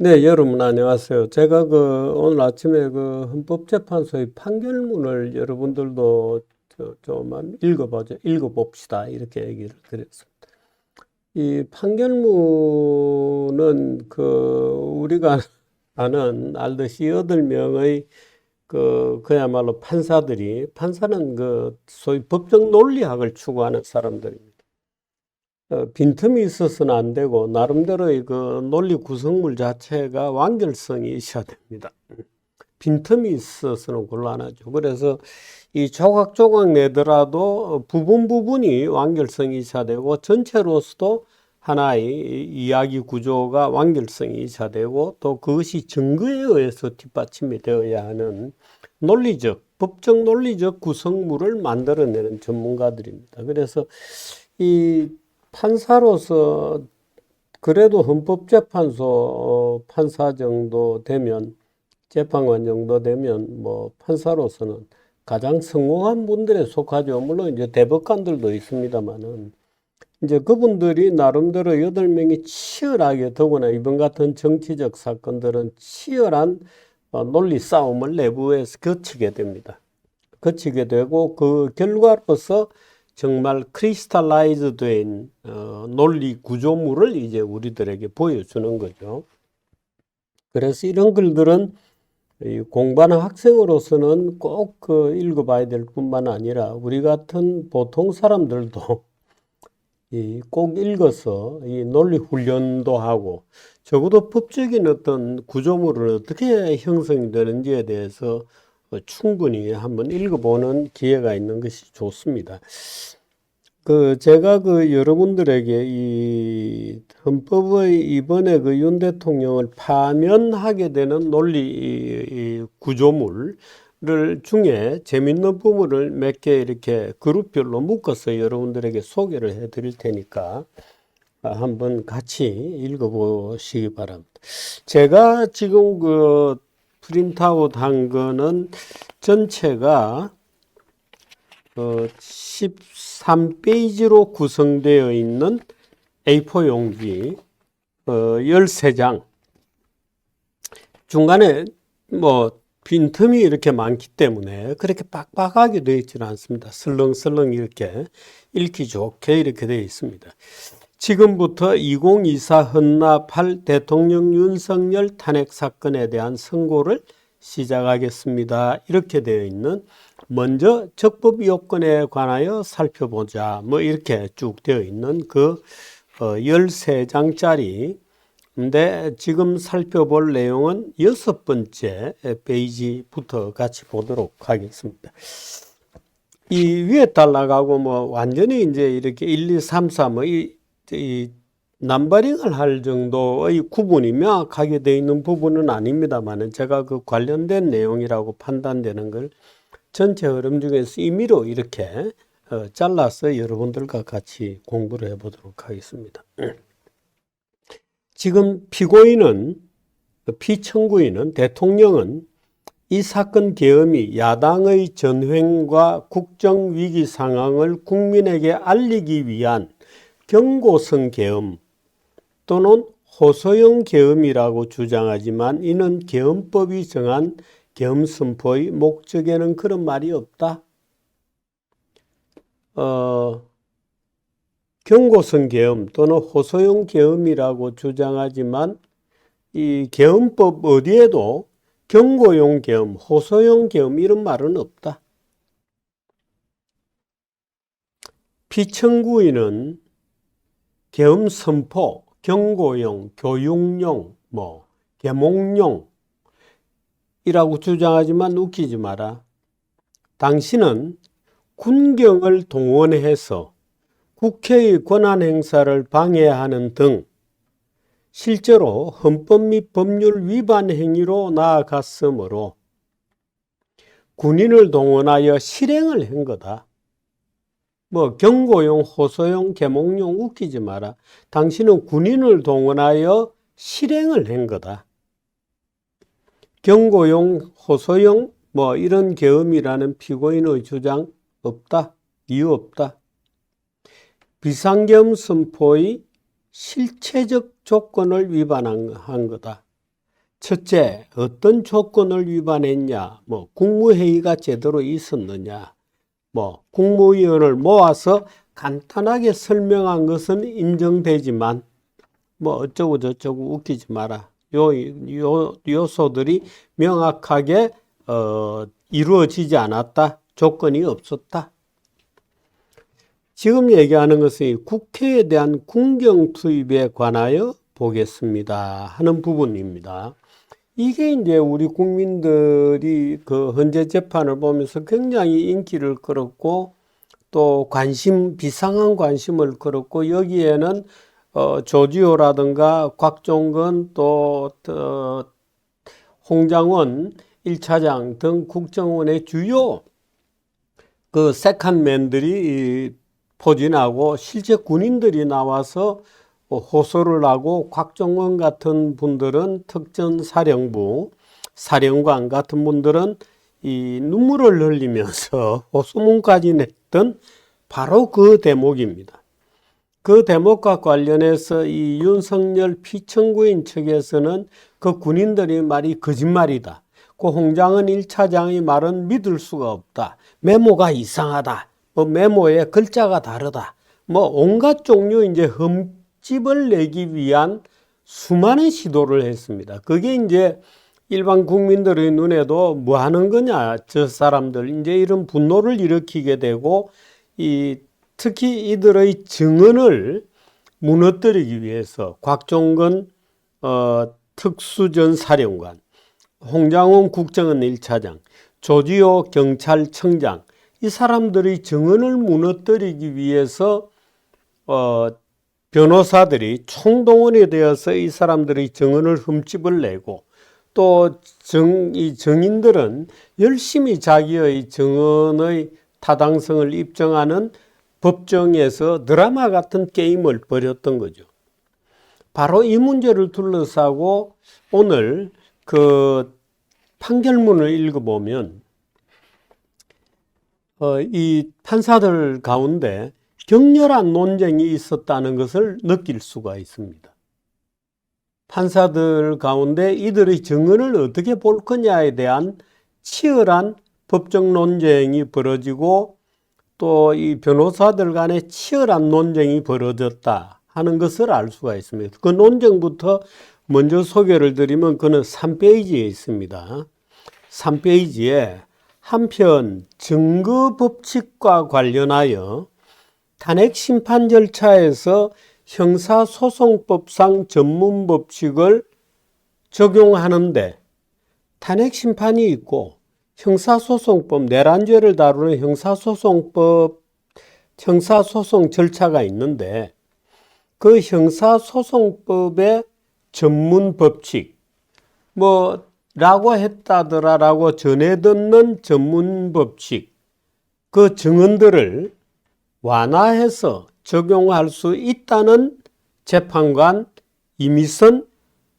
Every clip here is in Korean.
네, 여러분 안녕하세요. 제가 오늘 아침에 헌법재판소의 판결문을 여러분들도 좀 읽어봅시다. 이렇게 얘기를 드렸습니다. 이 판결문은 우리가 알듯이 8명의 그야말로 판사는 소위 법적 논리학을 추구하는 사람들입니다. 빈틈이 있어서는 안 되고, 나름대로의 논리 구성물 자체가 완결성이 있어야 됩니다. 빈틈이 있어서는 곤란하죠. 그래서 이 조각조각 내더라도 부분이 완결성이 있어야 되고, 전체로서도 하나의 이야기 구조가 완결성이 있어야 되고, 또 그것이 증거에 의해서 뒷받침이 되어야 하는 법적 논리적 구성물을 만들어내는 전문가들입니다. 그래서 이 판사로서 그래도 헌법재판소 판사 정도 되면, 재판관 정도 되면 판사로서는 가장 성공한 분들에 속하죠. 물론 이제 대법관들도 있습니다만은 이제 그분들이 나름대로 8명이 치열하게, 더구나 이번 같은 정치적 사건들은 치열한 논리 싸움을 내부에서 거치게 됩니다. 거치게 되고 그 결과로서 정말 크리스탈라이즈 된 논리 구조물을 이제 우리들에게 보여주는 거죠. 그래서 이런 글들은 공부하는 학생으로서는 꼭 읽어봐야 될 뿐만 아니라 우리 같은 보통 사람들도 꼭 읽어서 이 논리 훈련도 하고, 적어도 법적인 어떤 구조물을 어떻게 형성이 되는지에 대해서 충분히 한번 읽어보는 기회가 있는 것이 좋습니다. 제가 여러분들에게 이 헌법의 이번에 윤 대통령을 파면하게 되는 논리 구조물 중에 재밌는 부분을 몇 개 이렇게 그룹별로 묶어서 여러분들에게 소개를 해 드릴 테니까 한번 같이 읽어보시기 바랍니다. 제가 지금 프린트아웃 한 거는 전체가 13페이지로 구성되어 있는 A4 용지 13장. 중간에 빈틈이 이렇게 많기 때문에 그렇게 빡빡하게 되어 있지는 않습니다. 슬렁슬렁 이렇게 읽기 좋게 이렇게 되어 있습니다. 지금부터 2024 헌납할 대통령 윤석열 탄핵 사건에 대한 선고를 시작하겠습니다. 이렇게 되어 있는, 먼저 적법 요건에 관하여 살펴보자, 이렇게 쭉 되어 있는 13장짜리. 근데 지금 살펴볼 내용은 6번째 페이지부터 같이 보도록 하겠습니다. 이 위에 달라가고 완전히 이제 이렇게 1, 2, 3, 4 이 넘버링을 할 정도의 구분이 명확하게 되어 있는 부분은 아닙니다만, 제가 관련된 내용이라고 판단되는 걸 전체 흐름 중에서 임의로 이렇게 잘라서 여러분들과 같이 공부를 해보도록 하겠습니다. 지금 피청구인은 대통령은 이 사건 계엄이 야당의 전횡과 국정위기 상황을 국민에게 알리기 위한 경고성 계엄 또는 호소형 계엄이라고 주장하지만, 이는 계엄법이 정한 계엄 선포의 목적에는 그런 말이 없다. 경고성 계엄 또는 호소형 계엄이라고 주장하지만 이 계엄법 어디에도 경고용 계엄, 호소형 계엄 이런 말은 없다. 피청구인은 계엄 선포, 경고용, 교육용, 계몽용 이라고 주장하지만 웃기지 마라. 당신은 군경을 동원해서 국회의 권한 행사를 방해하는 등 실제로 헌법 및 법률 위반 행위로 나아갔으므로 군인을 동원하여 실행을 한 거다. 경고용, 호소용, 계몽용 웃기지 마라. 당신은 군인을 동원하여 실행을 한 거다. 경고용, 호소용 이런 계엄이라는 피고인의 주장 없다. 이유 없다. 비상계엄 선포의 실체적 조건을 위반한 거다. 첫째, 어떤 조건을 위반했냐, 국무회의가 제대로 있었느냐, 국무위원을 모아서 간단하게 설명한 것은 인정되지만, 어쩌고 저쩌고 웃기지 마라. 요소들이 명확하게, 이루어지지 않았다. 조건이 없었다. 지금 얘기하는 것은 국회에 대한 국정 투입에 관하여 보겠습니다 하는 부분입니다. 이게 이제 우리 국민들이 그 헌재 재판을 보면서 굉장히 인기를 끌었고 또 비상한 관심을 끌었고 여기에는 조지호라든가 곽종건 또 홍장원 1차장 등 국정원의 주요 그 세컨맨들이 포진하고 실제 군인들이 나와서 호소를 하고 곽종원 같은 분들은 특전사령부 사령관 같은 분들은 이 눈물을 흘리면서 호소문까지 냈던 바로 그 대목입니다. 그 대목과 관련해서 이 윤석열 피청구인 측에서는 그 군인들이 말이 거짓말이다. 그 홍장은 1차장의 말은 믿을 수가 없다. 메모가 이상하다. 메모에 글자가 다르다. 온갖 종류 이제 흠집을 내기 위한 수많은 시도를 했습니다. 그게 이제 일반 국민들의 눈에도 뭐 하는 거냐, 저 사람들 이제 이런 분노를 일으키게 되고 특히 이들의 증언을 무너뜨리기 위해서 곽종건 특수전사령관, 홍장원 국정원 1차장, 조지호 경찰청장 이 사람들의 증언을 무너뜨리기 위해서 변호사들이 총동원이 되어서 이 사람들의 증언을 흠집을 내고 또 이 증인들은 열심히 자기의 증언의 타당성을 입증하는 법정에서 드라마 같은 게임을 벌였던 거죠. 바로 이 문제를 둘러싸고 오늘 그 판결문을 읽어보면 이 판사들 가운데 격렬한 논쟁이 있었다는 것을 느낄 수가 있습니다. 판사들 가운데 이들의 증언을 어떻게 볼 거냐에 대한 치열한 법적 논쟁이 벌어지고 또 이 변호사들 간에 치열한 논쟁이 벌어졌다 하는 것을 알 수가 있습니다. 그 논쟁부터 먼저 소개를 드리면 그는 3페이지에 있습니다. 3페이지에 한편 증거법칙과 관련하여 탄핵심판 절차에서 형사소송법상 전문법칙을 적용하는데 탄핵심판이 있고 형사소송법, 내란죄를 다루는 형사소송 절차가 있는데 그 형사소송법의 전문법칙, 라고 했다더라라고 전해 듣는 전문법칙, 그 증언들을 완화해서 적용할 수 있다는 재판관 이미선,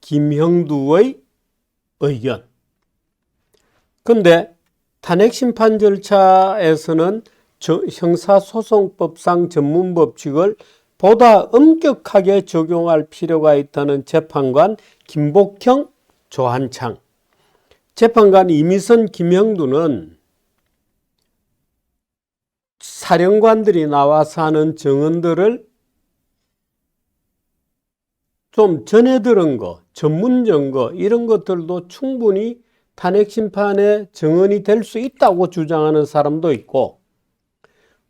김형두의 의견. 근데 탄핵심판 절차에서는 형사소송법상 전문법칙을 보다 엄격하게 적용할 필요가 있다는 재판관 김복형, 조한창. 재판관 이미선, 김형두는 사령관들이 나와서 하는 증언들을 좀 전해 들은 거, 전문 증거 이런 것들도 충분히 탄핵심판의 증언이 될 수 있다고 주장하는 사람도 있고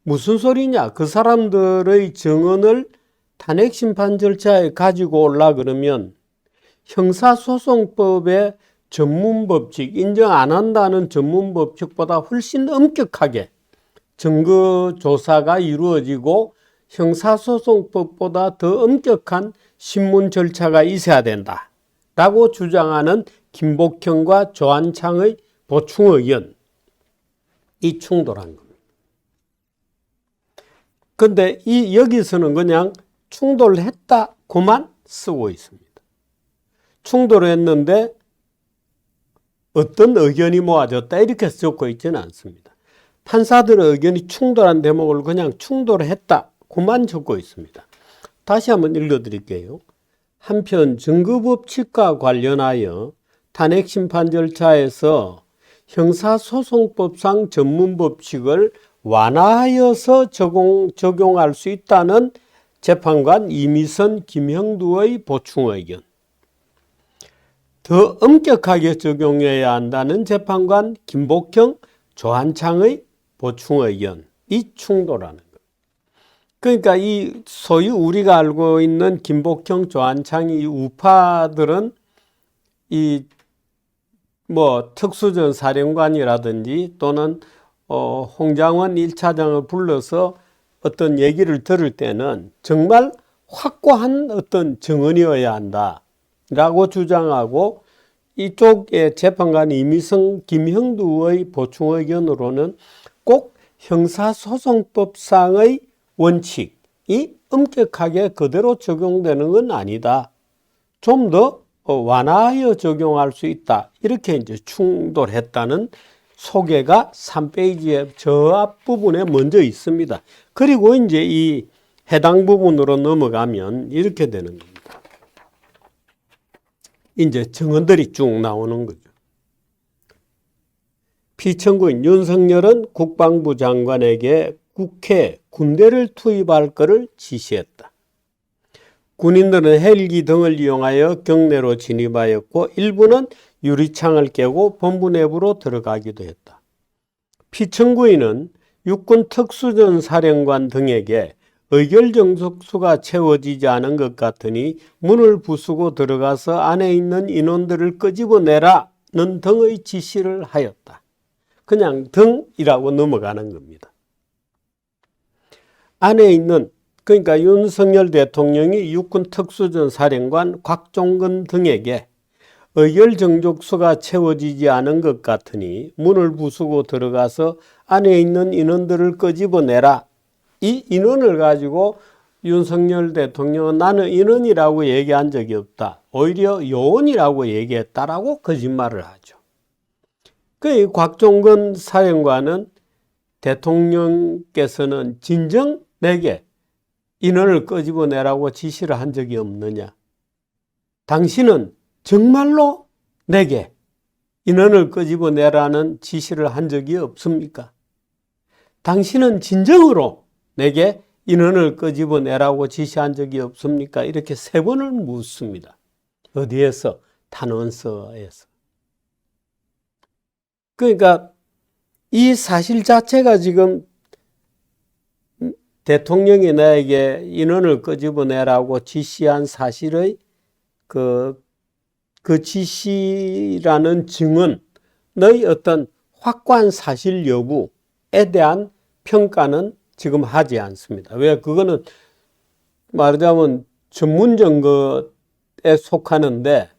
무슨 소리냐? 그 사람들의 증언을 탄핵심판 절차에 가지고 올라 그러면 형사소송법의 전문법칙, 인정 안 한다는 전문법칙보다 훨씬 엄격하게 증거조사가 이루어지고 형사소송법보다 더 엄격한 신문 절차가 있어야 된다 라고 주장하는 김복형과 조한창의 보충 의견, 이 충돌한 겁니다. 근데 여기서는 그냥 충돌했다고만 쓰고 있습니다. 충돌했는데 어떤 의견이 모아졌다 이렇게 적고 있지는 않습니다. 판사들의 의견이 충돌한 대목을 그냥 충돌했다고만 적고 있습니다. 다시 한번 읽어드릴게요. 한편 증거법칙과 관련하여 탄핵 심판 절차에서 형사소송법상 전문 법칙을 완화하여서 적용할 수 있다는 재판관 이미선, 김형두의 보충 의견, 더 엄격하게 적용해야 한다는 재판관 김복형, 조한창의 보충 의견이 충돌하는 것. 그러니까 이 소위 우리가 알고 있는 김복형, 조한창이 우파들은 이 뭐 특수전 사령관이라든지 또는 홍장원 1차장을 불러서 어떤 얘기를 들을 때는 정말 확고한 어떤 증언이어야 한다라고 주장하고, 이쪽의 재판관 이미성, 김형두의 보충 의견으로는 꼭 형사소송법상의 원칙이 엄격하게 그대로 적용되는 건 아니다. 좀 더 완화하여 적용할 수 있다. 이렇게 이제 충돌했다는 소개가 3페이지의 저 앞부분에 먼저 있습니다. 그리고 이제 이 해당 부분으로 넘어가면 이렇게 되는 겁니다. 이제 증언들이 쭉 나오는 거죠. 피청구인 윤석열은 국방부 장관에게 국회, 군대를 투입할 것을 지시했다. 군인들은 헬기 등을 이용하여 경내로 진입하였고 일부는 유리창을 깨고 본부 내부로 들어가기도 했다. 피청구인은 육군 특수전 사령관 등에게 의결정족수가 채워지지 않은 것 같으니 문을 부수고 들어가서 안에 있는 인원들을 끄집어내라는 등의 지시를 하였다. 그냥 등이라고 넘어가는 겁니다. 안에 있는, 그러니까 윤석열 대통령이 육군 특수전 사령관 곽종근 등에게 의결정족수가 채워지지 않은 것 같으니 문을 부수고 들어가서 안에 있는 인원들을 끄집어내라. 이 인원을 가지고 윤석열 대통령은 나는 인원이라고 얘기한 적이 없다. 오히려 요원이라고 얘기했다라고 거짓말을 하죠. 그 곽종근 사령관은 대통령께서는 진정 내게 인원을 끄집어내라고 지시를 한 적이 없느냐? 당신은 정말로 내게 인원을 끄집어내라는 지시를 한 적이 없습니까? 당신은 진정으로 내게 인원을 끄집어내라고 지시한 적이 없습니까? 이렇게 3번을 묻습니다. 어디에서? 탄원서에서. 그러니까 이 사실 자체가 지금 대통령이 나에게 인원을 끄집어내라고 지시한 사실의 그 지시라는 증언의 어떤 확고한 사실 여부에 대한 평가는 지금 하지 않습니다. 왜? 그거는 말하자면 전문적 것에 속하는데,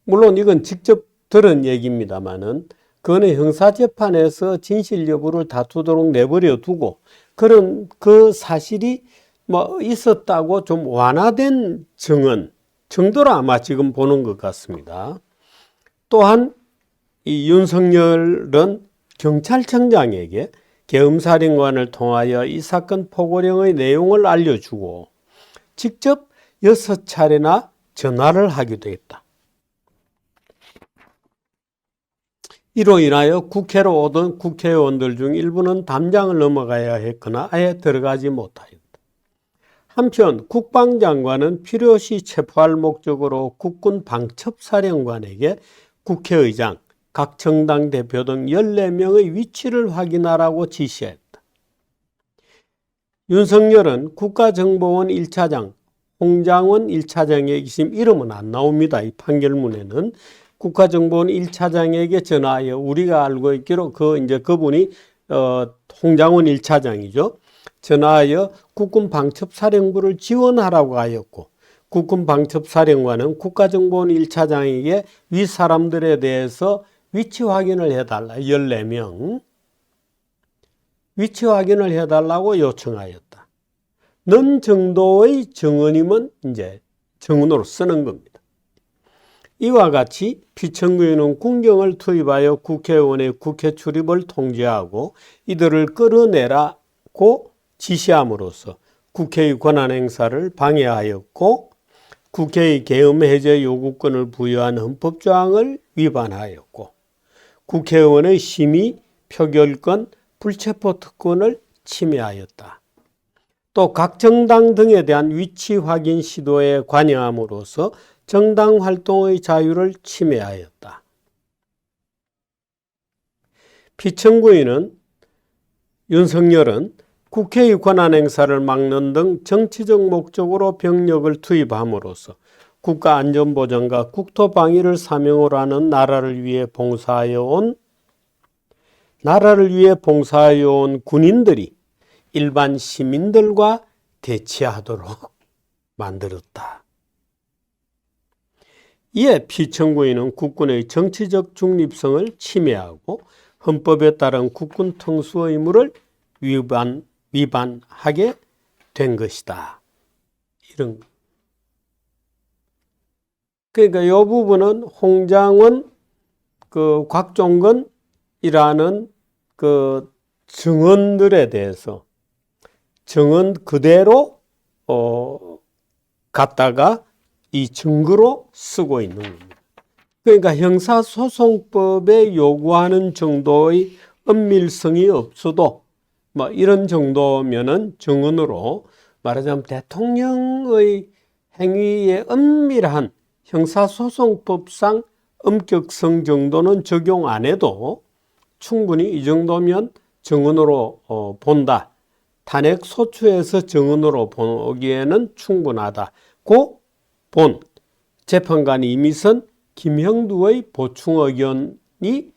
물론 이건 직접 들은 얘기입니다만은 그거는 형사재판에서 진실 여부를 다투도록 내버려 두고 그런 그 사실이 뭐 있었다고 좀 완화된 증언 정도로 아마 지금 보는 것 같습니다. 또한 이 윤석열은 경찰청장에게 계엄사령관을 통하여 이 사건 포고령의 내용을 알려주고 직접 6차례나 전화를 하기도 했다. 이로 인하여 국회로 오던 국회의원들 중 일부는 담장을 넘어가야 했거나 아예 들어가지 못하였다. 한편 국방장관은 필요시 체포할 목적으로 국군 방첩사령관에게 국회의장, 각 정당 대표 등 14명의 위치를 확인하라고 지시했다. 윤석열은 국가정보원 1차장, 홍장원 1차장의 지금 이름은 안 나옵니다. 이 판결문에는. 국가정보원 1차장에게 전화하여 우리가 알고 있기로 그분이 홍장원 1차장이죠. 전화하여 국군 방첩사령부를 지원하라고 하였고, 국군 방첩사령관은 국가정보원 1차장에게 위 사람들에 대해서 위치 확인을 해달라. 14명. 위치 확인을 해달라고 요청하였다. 는 정도의 증언이면 이제 증언으로 쓰는 겁니다. 이와 같이 피청구인은 군경을 투입하여 국회의원의 국회 출입을 통제하고 이들을 끌어내라고 지시함으로써 국회의 권한 행사를 방해하였고 국회의 계엄 해제 요구권을 부여한 헌법조항을 위반하였고 국회의원의 심의, 표결권, 불체포 특권을 침해하였다. 또 각 정당 등에 대한 위치 확인 시도에 관여함으로써 정당 활동의 자유를 침해하였다. 피청구인은 윤석열은 국회의 권한 행사를 막는 등 정치적 목적으로 병력을 투입함으로써 국가안전보장과 국토방위를 사명으로 하는 나라를 위해 봉사하여 온 군인들이 일반 시민들과 대치하도록 만들었다. 이에 피청구인은 국군의 정치적 중립성을 침해하고 헌법에 따른 국군 통수 의무를 위반하게 된 것이다. 이런. 그러니까 이 부분은 홍장원, 곽종건이라는 증언들에 대해서 증언 그대로 갖다가 이 증거로 쓰고 있는 겁니다. 그러니까 형사소송법에 요구하는 정도의 엄밀성이 없어도 뭐 이런 정도면은 증언으로 말하자면 대통령의 행위에 엄밀한 형사소송법상 엄격성 정도는 적용 안 해도 충분히 이 정도면 증언으로 본다. 탄핵 소추에서 증언으로 보기에는 충분하다고 본 재판관이 이미선 김형두의 보충 의견이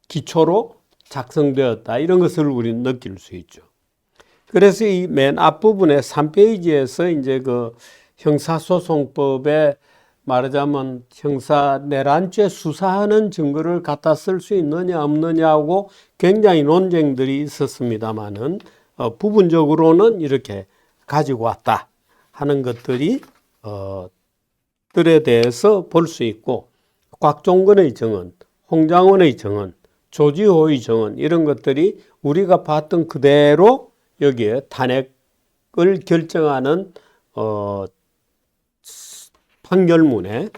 기초로 작성되었다. 이런 것을 우리는 느낄 수 있죠. 그래서 이 맨 앞부분에 3페이지에서 이제 형사소송법에 말하자면 형사 내란죄 수사하는 증거를 갖다 쓸 수 있느냐 없느냐하고 굉장히 논쟁들이 있었습니다만은 부분적으로는 이렇게 가지고 왔다 하는 것들이 들에 대해서 볼 수 있고 곽종건의 증언, 홍장원의 증언, 조지호의 증언 이런 것들이 우리가 봤던 그대로 여기에 탄핵을 결정하는 판결문에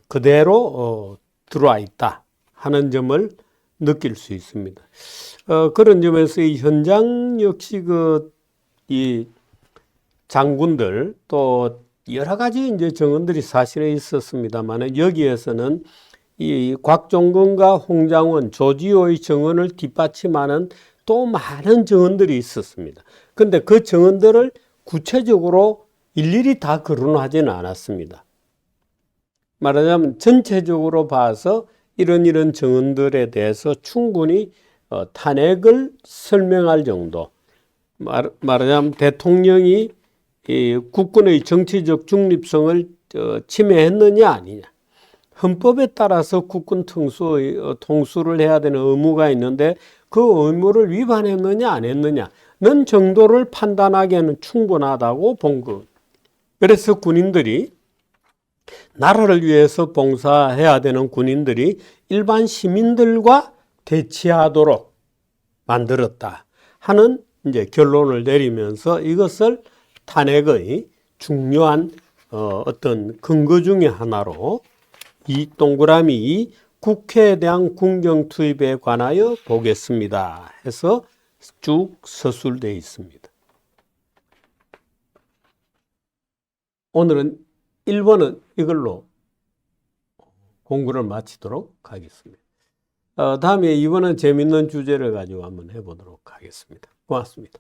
그대로 들어와 있다 하는 점을 느낄 수 있습니다. 그런 점에서 이 현장 역시 이 장군들 또 여러 가지 이제 증언들이 사실에 있었습니다만 여기에서는 이 곽종건과 홍장원, 조지호의 증언을 뒷받침하는 또 많은 증언들이 있었습니다. 그런데 그 증언들을 구체적으로 일일이 다 거론하지는 않았습니다. 말하자면 전체적으로 봐서 이런 증언들에 대해서 충분히 탄핵을 설명할 정도, 말하자면 대통령이 이 국군의 정치적 중립성을 침해했느냐 아니냐, 헌법에 따라서 국군 통수를 해야 되는 의무가 있는데 그 의무를 위반했느냐 안 했느냐는 정도를 판단하기에는 충분하다고 본 것. 그래서 군인들이 나라를 위해서 봉사해야 되는 군인들이 일반 시민들과 대치하도록 만들었다 하는 이제 결론을 내리면서 이것을 탄핵의 중요한 어떤 근거 중에 하나로 이 동그라미 국회에 대한 군경 투입에 관하여 보겠습니다 해서 쭉 서술되어 있습니다. 오늘은 1번은 이걸로 공부를 마치도록 하겠습니다. 다음에 2번은 재밌는 주제를 가지고 한번 해보도록 하겠습니다. 고맙습니다.